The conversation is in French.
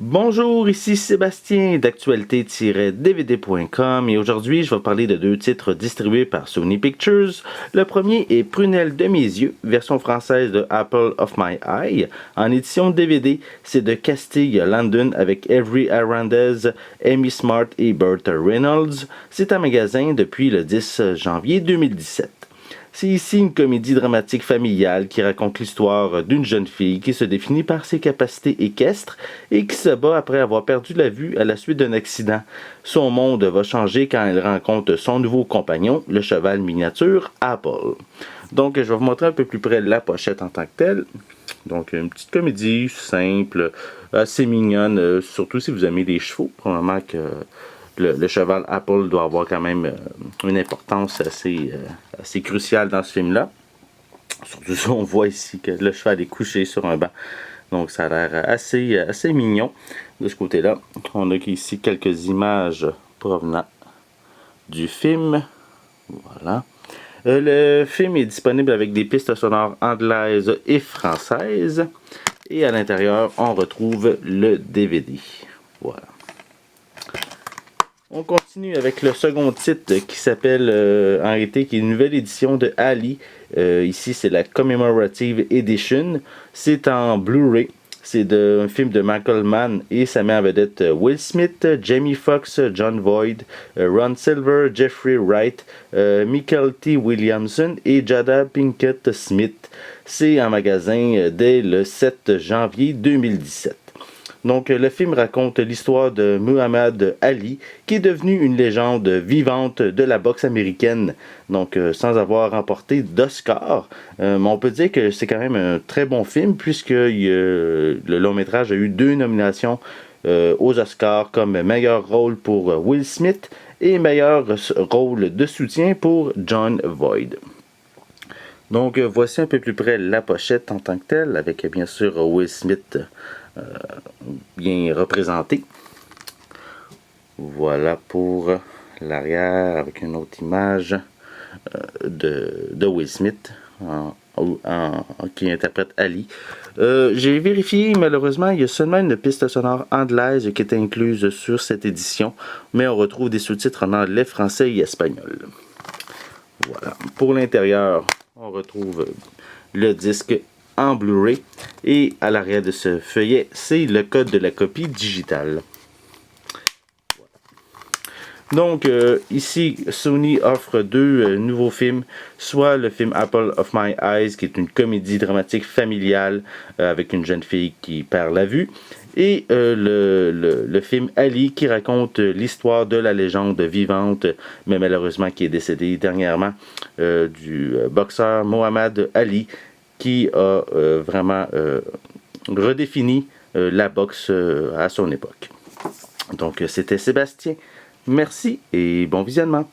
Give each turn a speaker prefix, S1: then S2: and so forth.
S1: Bonjour, ici Sébastien d'actualité-dvd.com et aujourd'hui je vais parler de deux titres distribués par Sony Pictures. Le premier est Prunelle de mes yeux, version française de Apple of My Eye. En édition DVD, c'est de Castille London avec Avery Arendez, Amy Smart et Bertha Reynolds. C'est un magasin depuis le 10 janvier 2017. C'est ici une comédie dramatique familiale qui raconte l'histoire d'une jeune fille qui se définit par ses capacités équestres et qui se bat après avoir perdu la vue à la suite d'un accident. Son monde va changer quand elle rencontre son nouveau compagnon, le cheval miniature Apple. Donc, je vais vous montrer un peu plus près la pochette en tant que telle. Donc, une petite comédie simple, assez mignonne, surtout si vous aimez les chevaux. Probablement que le cheval Apple doit avoir quand même une importance assez cruciale dans ce film-là. Surtout si on voit ici que le cheval est couché sur un banc. Donc ça a l'air assez mignon de ce côté-là. On a ici quelques images provenant du film. Voilà. Le film est disponible avec des pistes sonores anglaises et françaises. Et à l'intérieur, on retrouve le DVD. Voilà. On continue avec le second titre qui s'appelle en réalité qui est une nouvelle édition de Ali. Ici c'est la Commemorative Edition. C'est en Blu-ray. C'est un film de Michael Mann et ça met en vedette Will Smith, Jamie Foxx, John Voight, Ron Silver, Jeffrey Wright, Michael T. Williamson et Jada Pinkett Smith. C'est en magasin dès le 7 janvier 2017. Donc, le film raconte l'histoire de Muhammad Ali, qui est devenu une légende vivante de la boxe américaine, donc sans avoir remporté d'Oscar. Mais on peut dire que c'est quand même un très bon film, puisque le long-métrage a eu 2 nominations aux Oscars, comme meilleur rôle pour Will Smith et meilleur rôle de soutien pour John Voight. Donc, voici un peu plus près la pochette en tant que telle, avec bien sûr Will Smith bien représenté. Voilà pour l'arrière avec une autre image de Will Smith qui interprète Ali. J'ai vérifié, malheureusement, il y a seulement une piste sonore anglaise qui est incluse sur cette édition, mais on retrouve des sous-titres en anglais, français et espagnol. Voilà. Pour l'intérieur, on retrouve le disque en Blu-ray et à l'arrière de ce feuillet, c'est le code de la copie digitale. Donc ici, Sony offre 2 nouveaux films, soit le film Apple of My Eyes, qui est une comédie dramatique familiale avec une jeune fille qui perd la vue, et le film Ali, qui raconte l'histoire de la légende vivante, mais malheureusement qui est décédée dernièrement, du boxeur Muhammad Ali, qui a vraiment redéfini la boxe à son époque. Donc c'était Sébastien. Merci et bon visionnement.